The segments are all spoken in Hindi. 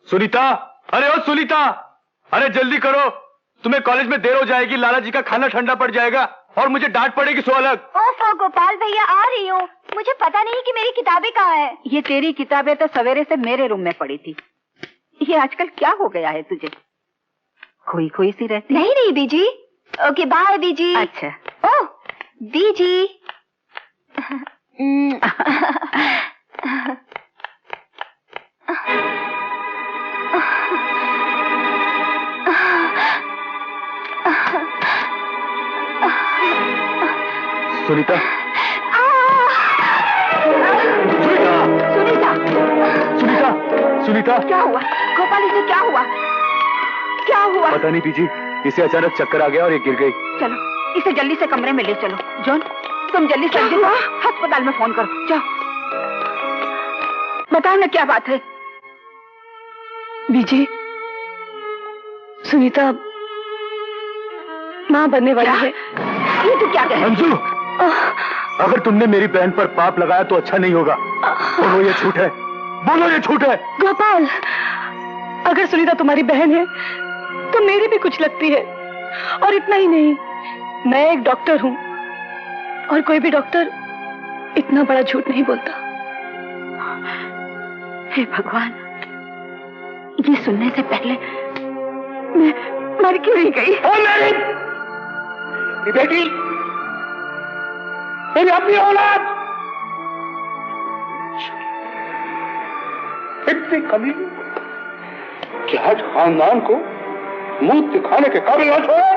सुनीता, अरे ओ सुनीता, अरे जल्दी करो, तुम्हें कॉलेज में देर हो जाएगी, लाला जी का खाना ठंडा पड़ जाएगा और मुझे डांट पड़ेगी सो अलग। ओफो गोपाल भैया, आ रही हूँ। मुझे पता नहीं कि मेरी किताबें कहाँ है। ये तेरी किताबें तो सवेरे से मेरे रूम में पड़ी थी। ये आजकल क्या हो गया है तुझे? खोई खोई सी रहती? नहीं नहीं बीजी। ओके बाय बीजी। अच्छा। ओह बीजी। सुनीता, सुनीता, सुनीता, सुनीता, सुनीता, क्या हुआ गोपाल? इसे क्या हुआ? क्या हुआ? पता नहीं बीजी, इसे अचानक चक्कर आ गया और ये गिर गई। चलो इसे जल्दी से कमरे में ले चलो। जॉन, तुम जल्दी से अस्पताल में फोन करो। जाओ, बताओ ना क्या बात है। बीजी, सुनीता माँ बनने वाली है। ये तू क्या कह रही है? अंजू, अगर तुमने मेरी बहन पर पाप लगाया तो अच्छा नहीं होगा। बोलो ये झूठ है, बोलो ये झूठ है। गोपाल, अगर सुनीता तुम्हारी बहन है तो मेरी भी कुछ लगती है। और इतना ही नहीं, मैं एक डॉक्टर हूँ और कोई भी डॉक्टर इतना बड़ा झूठ नहीं बोलता। हे भगवान, ये सुनने से पहले मैं मर क्यों नहीं गई? ओ मेरी बेटी, मेरी अपनी औलाद इतनी कमी कि आज खानदान को मुंह दिखाने के काबिल न छोड़े।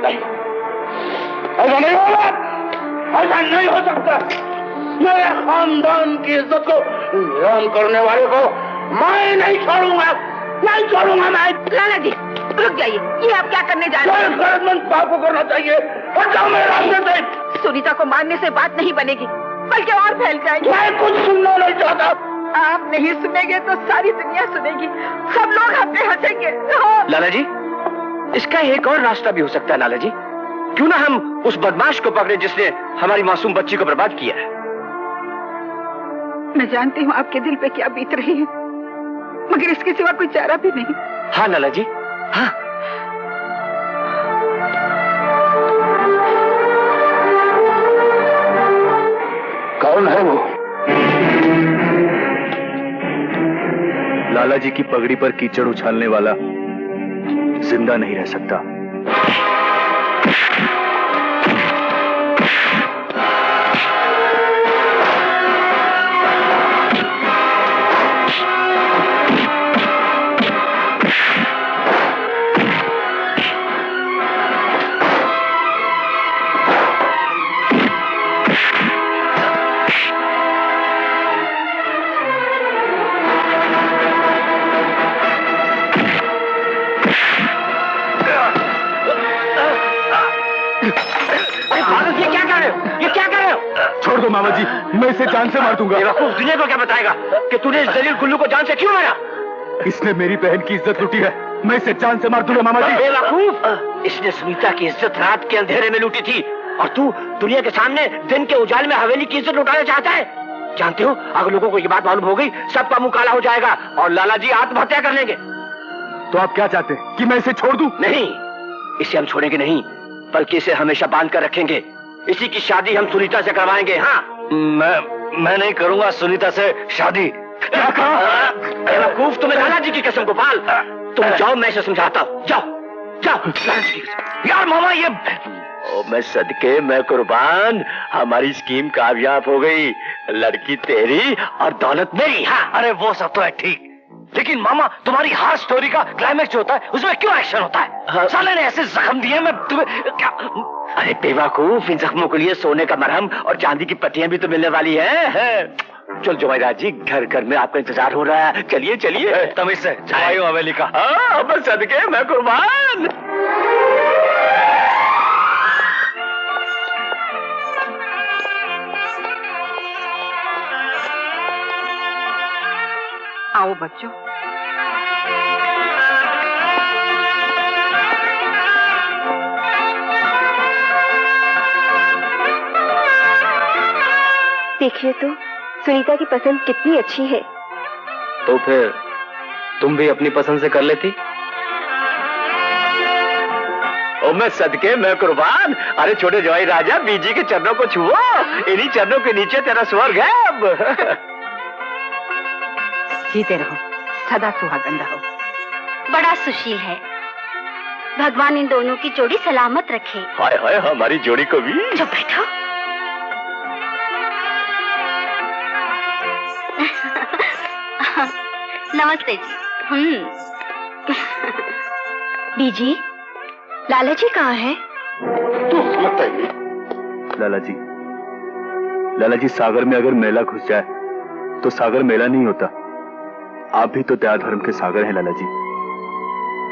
नहीं, ऐसा नहीं होगा, ऐसा नहीं हो सकता। मेरे खानदान की इज्जत को नीलाम करने वाले को मैं नहीं छोड़ूंगा, नहीं छोड़ूंगा मैं। लाला जी रुक जाइए, ये आप क्या करने जा रहे हैं? गलतमंद पाप को करना चाहिए। और जाओ मेरे रास्ते से। सुनीता को मारने से बात नहीं बनेगी, बल्कि और फैल जाएगी। मैं कुछ सुनना नहीं चाहता। आप नहीं सुनेंगे तो सारी दुनिया सुनेगी, सब लोग हम पे हंसेंगे। लाला जी, इसका एक और रास्ता भी हो सकता है। लाला जी, क्यों ना हम उस बदमाश को पकड़े जिसने हमारी मासूम बच्ची को बर्बाद किया है। मैं जानती हूँ आपके दिल पे क्या बीत रही है, मगर इसके सिवा कोई चारा भी नहीं। हाँ लाला जी, हाँ। कौन है वो? लाला जी की पगड़ी पर कीचड़ उछालने वाला जिंदा नहीं रह सकता। छोड़ दो मामा जी, मैं इसे जान से मार दूंगा। बेवकूफ, दुनिया को क्या बताएगा कि तूने इस जलील गुल्लू को जान से क्यों मारा? इसने मेरी बहन की इज्जत लूटी है, मैं इसे जान से मार दूंगा मामा जी। बेवकूफ, इसने सुनीता की इज्जत रात के अंधेरे में लूटी थी और तू दुनिया के सामने दिन के उजाले में हवेली की इज्जत लुटाना चाहता है। जानते हो, अगर लोगों को ये बात मालूम हो गई, सबका मुंह काला हो जाएगा और लाला जी आत्महत्या कर लेंगे। तो आप क्या चाहते हैं कि मैं इसे छोड़ दूं? नहीं, इसे हम छोड़ेंगे नहीं, बल्कि इसे हमेशा बांध कर रखेंगे। इसी की शादी हम सुनीता से करवाएंगे। हाँ, मैं नहीं करूंगा सुनीता से शादी। क्या कहा? बेवकूफ, तुम्हें लाला जी की कसम। गोपाल, तुम जाओ, मैं इसे समझाता हूँ। जाओ जाओ। लाला जी की कसम। यार मामा, ये मैं सदके, मैं कुर्बान, हमारी स्कीम कामयाब हो गई। लड़की तेरी और दौलत मेरी। हाँ, अरे वो सब तो है ठीक, लेकिन मामा तुम्हारी हर स्टोरी का क्लाइमेक्स जो होता है उसमें क्यों एक्शन होता है? साले ने ऐसे जख्म दिए, मैं तुम्हें क्या? अरे बेवकूफ, इन जख्मों के लिए सोने का मरहम और चांदी की पत्तियां भी तो मिलने वाली हैं। चल जुबैदा जी, घर घर में आपका इंतजार हो रहा है। चलिए चलिए। तुम इससे जाओ हवेली का। मैं सदके, मैं कुर्बान। आओ बच्चों। देखिए तो सुनीता की पसंद कितनी अच्छी है। तो फिर तुम भी अपनी पसंद से कर लेती। ओ मैं सदके मैं कुर्बान। अरे छोटे जवाई राजा, बीजी के चरणों को छुओ, इन्हीं चरणों के नीचे तेरा स्वर्ग है अब। जीते रहो, सदा सुहागन रहो। बड़ा सुशील है, भगवान इन दोनों की जोड़ी सलामत रखे। हाय हाय, हमारी जोड़ी को भी। चुप बैठो। नमस्ते जी। बीजी, लाला जी कहाँ है? तू समझता ही नहीं। लाला जी सागर में अगर मेला घुस जाए तो सागर मेला नहीं होता। आप भी तो दया धर्म के सागर हैं लाला जी।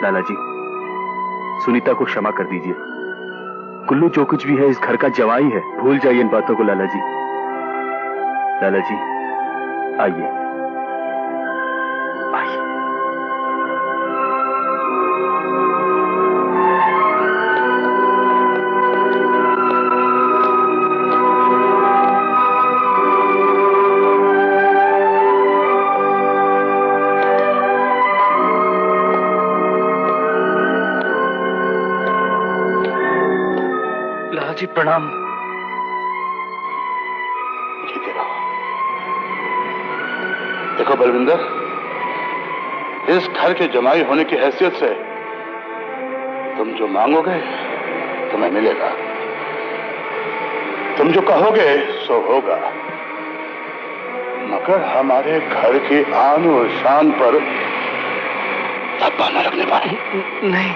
लाला जी, सुनीता को क्षमा कर दीजिए। कुल्लू जो कुछ भी है इस घर का जवाई है, भूल जाइए इन बातों को लाला जी। लाला जी आइए आइए। जी प्रणाम। जीते रहो। देखो बलविंदर, इस घर के जमाई होने की हैसियत से तुम जो मांगोगे तुम्हें मिलेगा, तुम जो कहोगे सो होगा, मगर हमारे घर की आन और शान पर धब्बा न रखने पाए। नहीं,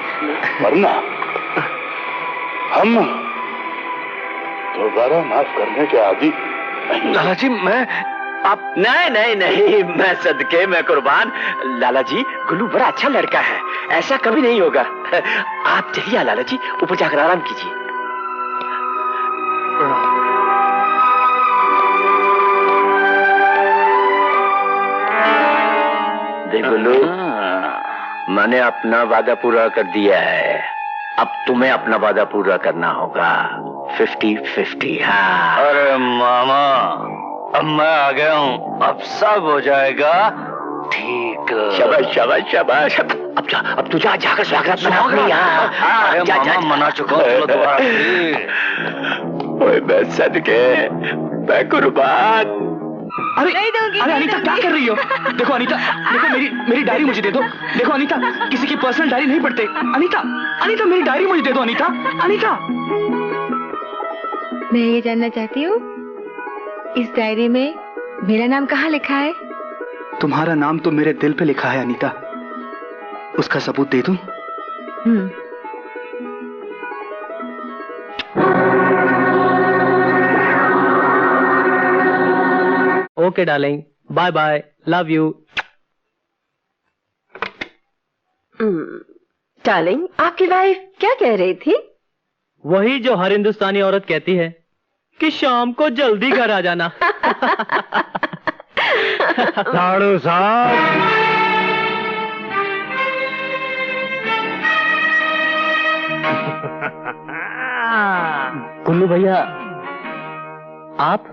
वरना हम दोबारा माफ करने के आदि नहीं। लाला जी मैं आप नहीं नहीं नहीं, मैं सदके मैं कुर्बान। लाला जी, गुल्लू बड़ा अच्छा लड़का है, ऐसा कभी नहीं होगा। आप चलिए लाला जी, ऊपर जाकर आराम कीजिए। देख गुल्लू, मैंने अपना वादा पूरा कर दिया है, अब तुम्हें अपना वादा पूरा करना होगा। 50-50। हाँ। अरे मामा, अब मैं आ गया हूँ, अब सब हो जाएगा ठीक। शाबाश शाबाश शाबाश। अब तू जाकर स्वागत मना। अरे मामा मना चुका हूँ, चलो दोबारा। ओए मैं सदके मैं कुर्बान। अरे अरे अनीता क्या कर रही हो? देखो अनीता, देखो मेरी डायरी मुझे दे दो। देखो अनीता, किसी की पर्सनल डायरी नहीं पढ़ते। अनीता मेरी डायरी मुझे दे दो। अनीता मैं ये जानना चाहती हूँ, इस डायरी में मेरा नाम कहाँ लिखा है? तुम्हारा नाम तो मेरे दिल पे लिखा है अनीता, उसका सबूत दे दूं? Okay darling, bye bye, love you. Darling, आपकी वाइफ क्या कह रही थी? वही जो हर हिंदुस्तानी औरत कहती है कि शाम को जल्दी घर आ जाना। साड़ू साहब, कुल्लू भैया आप?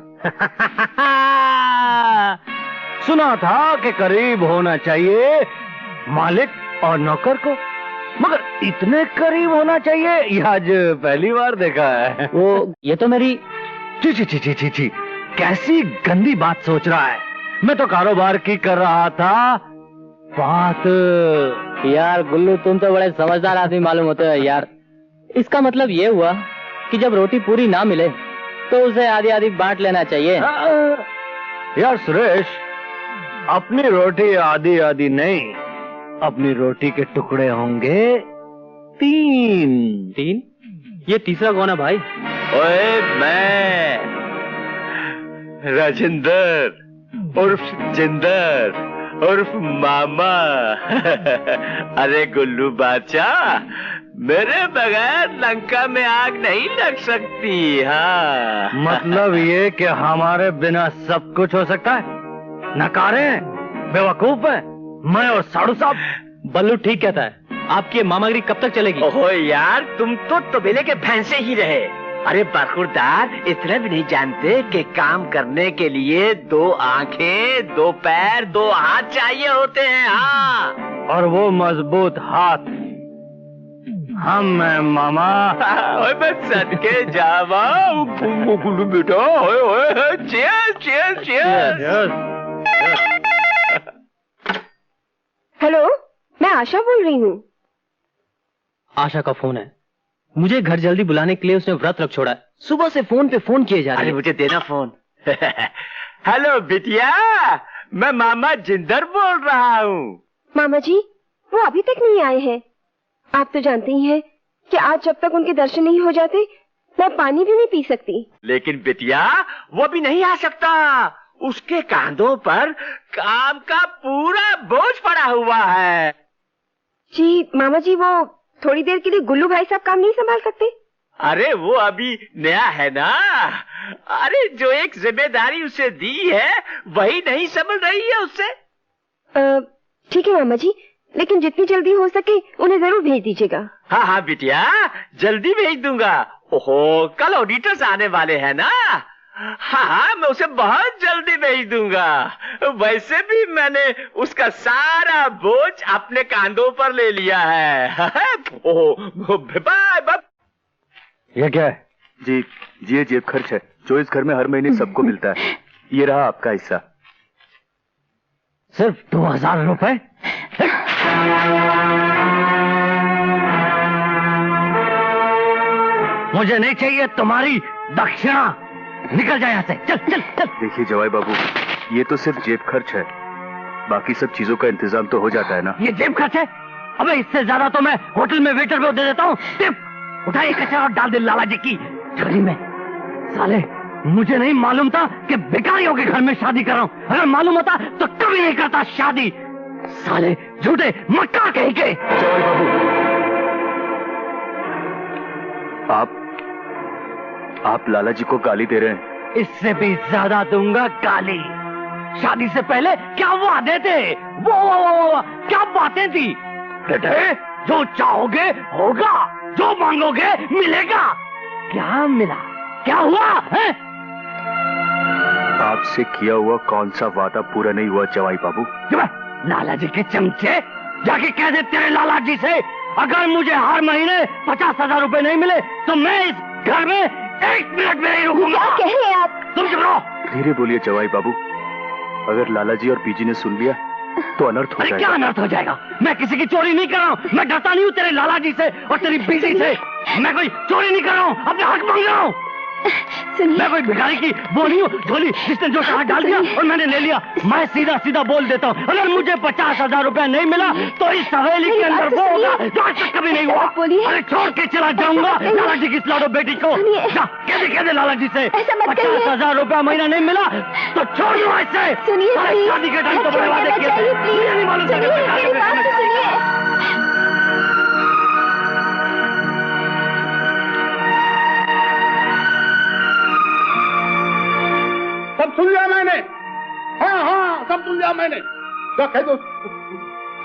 सुना था कि करीब होना चाहिए मालिक और नौकर को, मगर इतने करीब होना चाहिए ये आज पहली बार देखा है। वो ये तो मेरी ची ची ची ची ची ची, कैसी गंदी बात सोच रहा है। मैं तो कारोबार की कर रहा था बात। यार गुल्लू, तुम तो बड़े समझदार आदमी मालूम होते हो यार। इसका मतलब ये हुआ कि जब रोटी पूरी ना मिले तो उसे आधी आधी बांट लेना चाहिए। यार सुरेश, अपनी रोटी आधी आधी नहीं, अपनी रोटी के टुकड़े होंगे 3। ये तीसरा कौन है भाई? ओए मैं राजेंद्र उर्फ जिंदर उर्फ मामा। अरे गुल्लू बादशाह, मेरे बगैर लंका में आग नहीं लग सकती। हाँ, मतलब ये कि हमारे बिना सब कुछ हो सकता है? नकारे हैं, बेवकूफ है मैं और साड़ू साहब। बल्लू ठीक कहता है, आपकी मामागिरी कब तक चलेगी? ओहो यार, तुम तो तबेले के भैंसे ही रहे। अरे बरखुरदार, इतना भी नहीं जानते कि काम करने के लिए 2 आंखें, 2 पैर, 2 हाथ चाहिए होते हैं। हाँ, और वो मजबूत हाथ हम हैं मामा। ओए बस सदके जावा गुल्लू बेटा। ओए ओए, चीयर्स चीयर्स चीयर्स। हेलो, मैं आशा बोल रही हूँ। आशा का फोन है। मुझे घर जल्दी बुलाने के लिए उसने व्रत रख छोड़ा है। सुबह से फोन पे फोन किए जा रहे अरे हैं। मुझे देना फोन। हेलो बिटिया, मैं मामा जिंदर बोल रहा हूँ। मामा जी, वो अभी तक नहीं आए हैं। आप तो जानते ही हैं कि आज जब तक उनके दर्शन नहीं हो जाते, मैं पानी भी नहीं पी सकती। लेकिन बिटिया, वो भी नहीं आ सकता। उसके कांधों पर काम का पूरा बोझ पड़ा हुआ है। जी मामा जी, वो थोड़ी देर के लिए गुल्लू भाई साहब काम नहीं संभाल सकते? अरे वो अभी नया है ना। अरे जो एक जिम्मेदारी उसे दी है, वही नहीं संभल रही है उससे। ठीक है मामा जी, लेकिन जितनी जल्दी हो सके उन्हें जरूर भेज दीजिएगा। हाँ हाँ बिटिया, जल्दी भेज दूंगा। ओहो, कल ऑडिटर्स आने वाले हैं ना। हाँ हाँ, मैं उसे बहुत जल्दी भेज दूंगा। वैसे भी मैंने उसका सारा बोझ अपने कांधों पर ले लिया है। ओहो, बाय बाय। ये क्या है? जी, ये जेब खर्च है जो इस घर में हर महीने सबको मिलता है। ये रहा आपका हिस्सा। सिर्फ 2000 रुपए? मुझे नहीं चाहिए तुम्हारी दक्षिणा। निकल जाए यहाँ से। चल चल चल। देखिए जवाई बाबू, ये तो सिर्फ जेब खर्च है, बाकी सब चीजों का इंतजाम तो हो जाता है ना। ये जेब खर्च है? अबे इससे ज्यादा तो मैं होटल में वेटर को दे देता हूँ। उठाइए कचरा और डाल दे लाला जी की झोली में। साले, मुझे नहीं मालूम था कि भिखारियों के घर में शादी कर रहा हूँ। अगर मालूम होता तो कभी नहीं करता शादी। साले झूठे मक्का कहीं के। जवाई बाबू, आप लाला जी को गाली दे रहे हैं। इससे भी ज्यादा दूंगा गाली। शादी से पहले क्या वादे थे? वो क्या बातें थी? बेटे, जो चाहोगे होगा, जो मांगोगे मिलेगा। क्या मिला? क्या हुआ है? आपसे किया हुआ कौन सा वादा पूरा नहीं हुआ जवाई बाबू? लाला जी के चमचे, जाके कह दे तेरे लाला जी से, अगर मुझे हर महीने 50,000 रुपए नहीं मिले तो मैं इस घर में 1 मिनट में नहीं रुकूंगा। क्या कह रहे हैं आप? तुम चुप रहो। धीरे बोलिए जवाई बाबू, अगर लाला जी और बीजी ने सुन लिया तो अनर्थ हो अरे क्या जाएगा। अनर्थ हो जाएगा? मैं किसी की चोरी नहीं कर रहा हूँ। मैं डरता नहीं हूँ तेरे लाला जी से और तेरी बीजी से। मैं कोई चोरी नहीं कर रहा हूँ, अपने हक मांग रहा हूँ। मैं कोई भिखारी की वो नहीं हूँ झोली जिसने जो चाहा डाल दिया और मैंने ले लिया। मैं सीधा सीधा बोल देता हूँ, अगर मुझे 50,000 रुपया नहीं मिला तो इस हवेली के अंदर वो होगा जो आज तक कभी नहीं हुआ। अरे छोड़ के चला जाऊंगा लाला जी की लाडो बेटी को। जा कह दे लाला जी से 50,000 रुपया महीना नहीं मिला तो छोड़ दो ऐसे। शादी के टाइम तो बड़े वादे किए थे, मुझे नहीं मालूम था। सब सुन लिया मैंने। हाँ हाँ, सब सुन लिया मैंने। क्या कह दो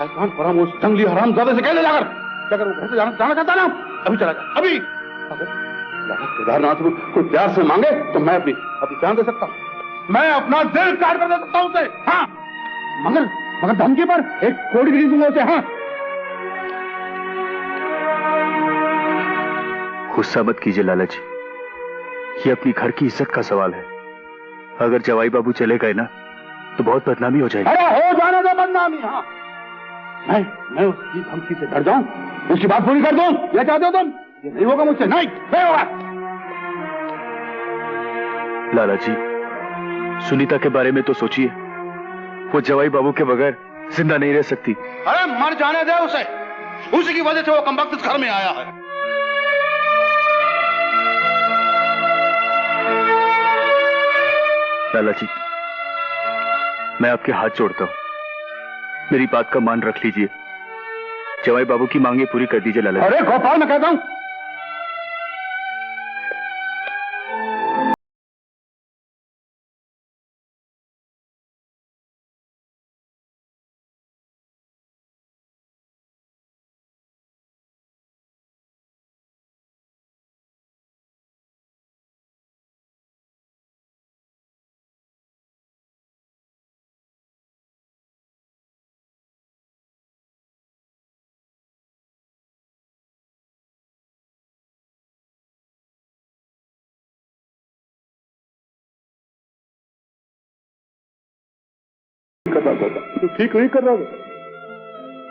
ऐसान फरामोश जंगली हरामजादे से कह दे जाकर वो घर से जाना चाहता ना, अभी चला जा अभी। अगर केदारनाथ में कोई प्यार से मांगे तो मैं अपनी जान दे सकता हूँ। मैं अपना दिल काट कर दे सकता हूँ उसे। हाँ, मगर धमकी पर 1 करोड़ भी नहीं दूंगा उसे। हाँ, गुस्सा मत कीजिए लाला जी, ये अपनी घर की इज्जत का सवाल है। अगर जवाई बाबू चले गए ना तो बहुत बदनामी हो जाएगी। अरे हो जाने दे बदनामी। हाँ, मैं उसकी धमकी से डर जाऊं, उसकी बात पूरी कर दूं, ये चाहते हो तुम? ये नहीं होगा मुझसे, नहीं होगा। लाला जी, सुनीता के बारे में तो सोचिए, वो जवाई बाबू के बगैर जिंदा नहीं रह सकती। अरे मर जाने दे उसे, उसी की वजह से वो कमबख्त इस घर में आया है। लाला जी, मैं आपके हाथ जोड़ता हूं, मेरी बात का मान रख लीजिए। जवाई बाबू की मांगे पूरी कर दीजिए लाला जी। अरे गोपाल, मैं कहता हूं कर रहा था, तू ठीक नहीं कर रहा था।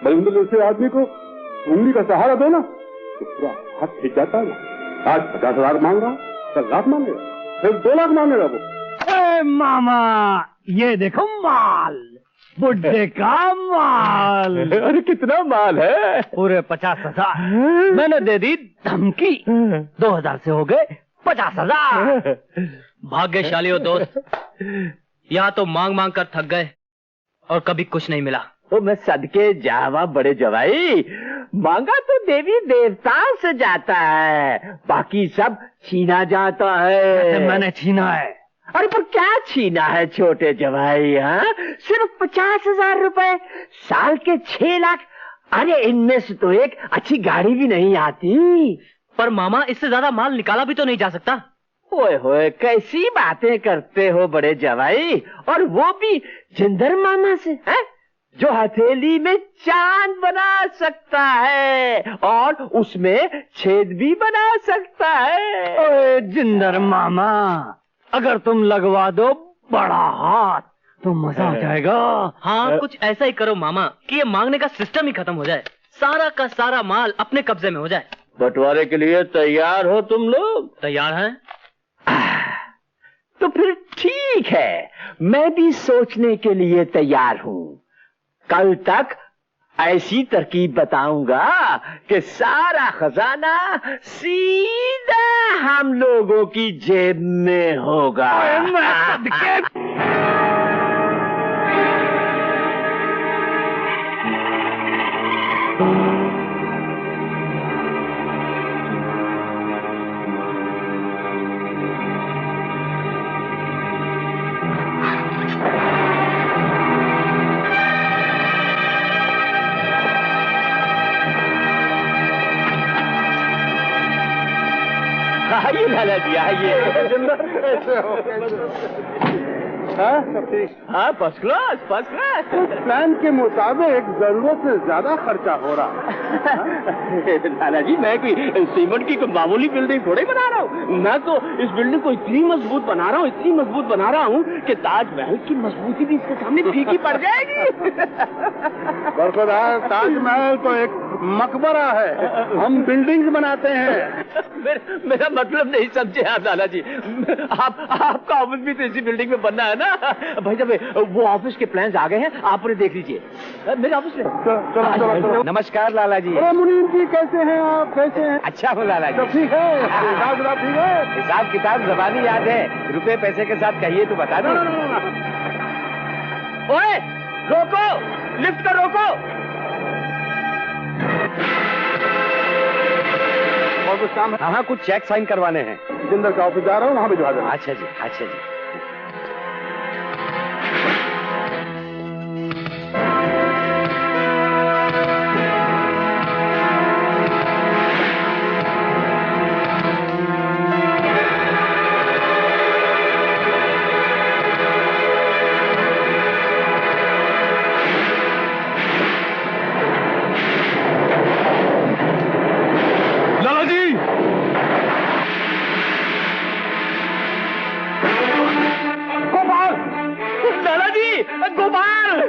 बलविंदर जैसे आदमी को उंगली का सहारा दो ना तो पूरा हाथ खींच जाता है। आज 50,000 मांग रहा, कल लाख मांगेगा, फिर 2 लाख मांगेगा वो। मामा ये देखो माल, बुड्ढे का माल। अरे कितना माल है? पूरे 50,000 मैंने दे दी धमकी। 2,000 से हो गए 50,000। भाग्यशाली हो दोस्त, यहाँ तो मांग मांग कर थक गए और कभी कुछ नहीं मिला। तो मैं सदके जावा बड़े जवाई, मांगा तो देवी देवताओं से जाता है, बाकी सब छीना जाता है। मैंने छीना है। अरे पर क्या छीना है छोटे जवाई? हाँ, सिर्फ 50,000 रुपए, साल के 6 लाख। अरे इनमें से तो एक अच्छी गाड़ी भी नहीं आती। पर मामा इससे ज्यादा माल निकाला भी तो नहीं जा सकता। ओए होए, कैसी बातें करते हो बड़े जवाई, और वो भी जिंदर मामा से, है जो हथेली में चांद बना सकता है और उसमें छेद भी बना सकता है। ओए जिंदर मामा, अगर तुम लगवा दो बड़ा हाथ तो मजा आ जाएगा। हाँ, कुछ ऐसा ही करो मामा कि ये मांगने का सिस्टम ही खत्म हो जाए, सारा का सारा माल अपने कब्जे में हो जाए। बंटवारे के लिए तैयार हो तुम लोग? तैयार हैं? तो फिर ठीक है, मैं भी सोचने के लिए तैयार हूँ। कल तक ऐसी तरकीब बताऊंगा कि सारा खजाना सीधा हम लोगों की जेब में होगा। आइए लाला जी, आइए। हाँ, first class, first class. Plan के मुताबिक जरूरत से ज्यादा खर्चा हो रहा है। लाला जी, मैं कोई सीमेंट की कोई मामूली बिल्डिंग थोड़ी बना रहा हूँ। मैं तो इस बिल्डिंग को इतनी मजबूत बना रहा हूँ, इतनी मजबूत बना रहा हूँ कि ताजमहल की मजबूती भी इसके सामने फीकी पड़ जाएगी। बरखुरदार, ताजमहल तो एक मकबरा है, हम बिल्डिंग बनाते हैं। मेरा मतलब नहीं समझे आप लाला जी। आपका ऑफिस भी तो इसी बिल्डिंग में बनना है ना भाई साहब। वो ऑफिस के प्लान्स आ गए हैं, आप उन्हें देख लीजिए मेरे ऑफिस में। चलो। नमस्कार लाला जी। अरे मुनीम जी, कैसे हैं आप? कैसे हैं? अच्छा हो लाला जी। सब ठीक है? हिसाब किताब ठीक है? हिसाब किताब जबानी याद है, रुपए पैसे के साथ कहिए तो बता दो। ओए रोको, लिफ्ट को रोको। और कुछ काम है? हाँ, कुछ चेक साइन करवाने हैं। जिंदर का ऑफिस जा रहा हूँ, वहाँ भिजवा देना। अच्छा जी, अच्छा जी। गोपाल!